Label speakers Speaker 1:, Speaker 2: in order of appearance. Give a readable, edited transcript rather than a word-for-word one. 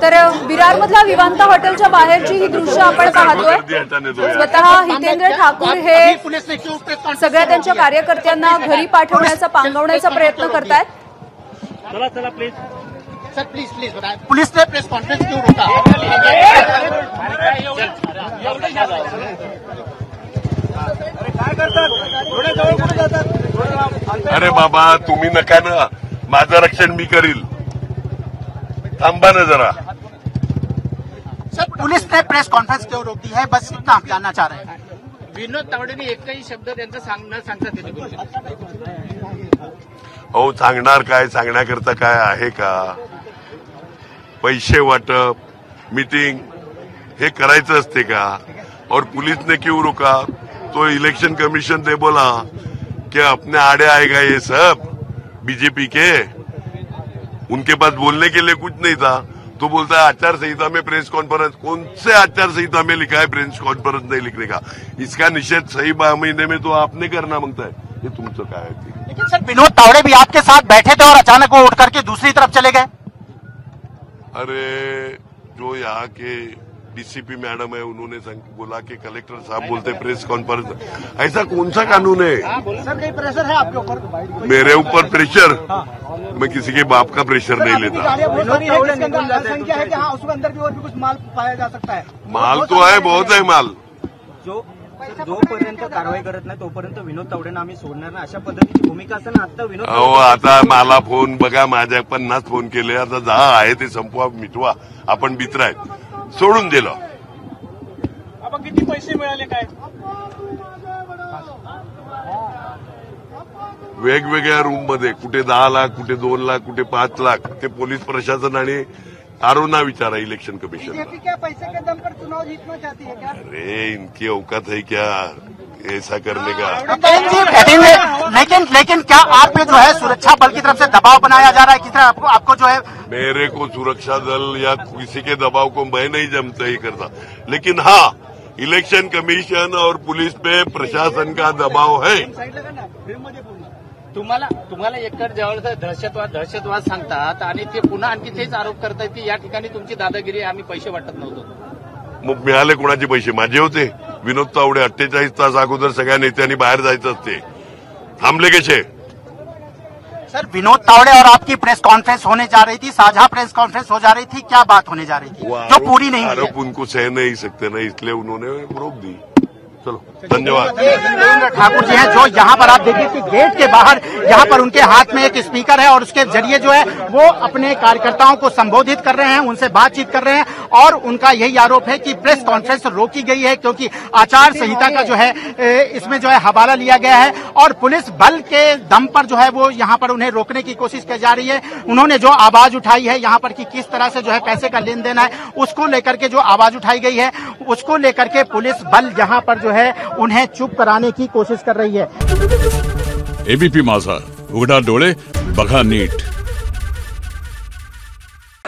Speaker 1: तर विरारमधल्या विवांता हॉटेलच्या बाहेरची ही दृश्य आपण पाहतोय। स्वतः हितेंद्र ठाकूर हे सगळ्या त्यांच्या कार्यकर्त्यांना घरी पाठवण्याचा पांगवण्याचा प्रयत्न करतायत।
Speaker 2: चला चला प्लीज
Speaker 3: सर प्लीज प्लीज बताएं, पुलिस ने प्रेस कॉन्फ्रेंस क्यों रोका?
Speaker 4: अरे बाबा तुम्ही नका ना, माझं रक्षण मी करील, थांबा ना जरा।
Speaker 3: सर पुलिस ने प्रेस कॉन्फ्रेंस क्यों रोक दी है, बस इतना हम जानना चाह रहे हैं।
Speaker 5: विनोद तावडेंनी एकही शब्द त्यांचा न सांगता त्यांनी बोलले।
Speaker 4: अहो सांगणार काय, सांगण्याकरता काय आहे का? पैसे वाटप, मीटिंग हे करायचं असते का? और पुलिस ने क्यों रोका? तो इलेक्शन कमीशन ने बोला कि अपने आड़े आएगा ये सब बीजेपी के, उनके पास बोलने के लिए कुछ नहीं था। तो बोलता है आचार संहिता में प्रेस कॉन्फ्रेंस, कौन से आचार संहिता में लिखा है प्रेस कॉन्फ्रेंस नहीं लिखने का? इसका निषेध सही 12 महीने में तो आपने करना मांगता है, ये तुमचं काय है?
Speaker 3: लेकिन सर विनोद तावड़े भी आपके साथ बैठे थे और अचानक वो उठ करके दूसरी तरफ चले गए।
Speaker 4: अरे जो यहाँ के डीसीपी मैडम है उन्होंने बोला कि कलेक्टर साहब बोलते प्रेस कॉन्फ्रेंस, ऐसा कौन सा कानून है?
Speaker 3: सर कहीं प्रेशर है आपके ऊपर?
Speaker 4: मेरे ऊपर प्रेशर? मैं किसी के बाप का प्रेशर नहीं लेता।
Speaker 3: संख्या है कि हाँ उसके अंदर भी और भी कुछ माल पाया जा सकता है।
Speaker 4: माल तो है, बहुत है माल।
Speaker 2: जोपर्यंत कारवाई करत नाही तोपर्यंत विनोद तावडेंना आम्ही सोडणार नाही, अशा पद्धतीची भूमिका असताना आता विनोद
Speaker 4: अहो आता मला फोन बघा, माझ्या 50 फोन केले, आता जा आहे ते संपवा, मिटवा, आपण मित्र आहेत, सोडून दिलं।
Speaker 2: आपण किती पैसे मिळाले काय?
Speaker 4: वेगवेगळ्या रूम मध्ये कुठे 10 लाख, कुठे 2 लाख, कुठे 5 लाख, ते पोलीस प्रशासन आणि आरोना विचारा इलेक्शन कमीशन।
Speaker 3: क्या पैसे के दम पर चुनाव जीतना चाहती है क्या?
Speaker 4: अरे इनकी औकात है क्या ऐसा करने का?
Speaker 3: लेकिन क्या आप पे जो है सुरक्षा बल की तरफ से दबाव बनाया जा रहा है? किस तरह आपको जो है?
Speaker 4: मेरे को सुरक्षा दल या किसी के दबाव को मैं नहीं जमता ही करता, लेकिन हाँ इलेक्शन कमीशन और पुलिस पे प्रशासन का दबाव है।
Speaker 5: तुम्हाला एकतर जवळचं दहशतवाद सांगतात आणि ते पुन्हा आणखी तेच आरोप करतायत की या ठिकाणी तुमची दादागिरी, आम्ही पैसे वाटत नव्हतो।
Speaker 4: मग मिळाले कोणाचे पैसे? माझे होते। विनोद तावडे 48 तास अगोदर सगळ्या नेत्यांनी बाहेर जायचं असते, थांबले कसे?
Speaker 3: सर विनोद तावड़े और आपकी प्रेस कॉन्फ्रेंस होने जा रही थी, साझा प्रेस कॉन्फ्रेंस हो जा रही थी, क्या बात होने जा रही थी जो पूरी नहीं हुई?
Speaker 4: आरोप उनको सह नहीं सकते ना, इसलिए उन्होंने रोक दी। चलो धन्यवाद।
Speaker 3: हितेंद्र ठाकुर जी हैं जो यहाँ पर आप देखिए कि गेट के बाहर यहाँ पर उनके हाथ में एक स्पीकर है और उसके जरिए जो है वो अपने कार्यकर्ताओं को संबोधित कर रहे हैं, उनसे बातचीत कर रहे हैं और उनका यही आरोप है कि प्रेस कॉन्फ्रेंस रोकी गई है क्योंकि आचार संहिता का जो है इसमें जो है हवाला लिया गया है और पुलिस बल के दम पर जो है वो यहाँ पर उन्हें रोकने की कोशिश की जा रही है। उन्होंने जो आवाज उठाई है यहाँ पर कि किस तरह से जो है पैसे का लेन देन है, उसको लेकर के जो आवाज उठाई गई है उसको लेकर के पुलिस बल यहाँ पर जो है उन्हें चुप कराने की कोशिश कर रही है।
Speaker 6: एबीपी माझा, उघडा डोळे बघा नीट।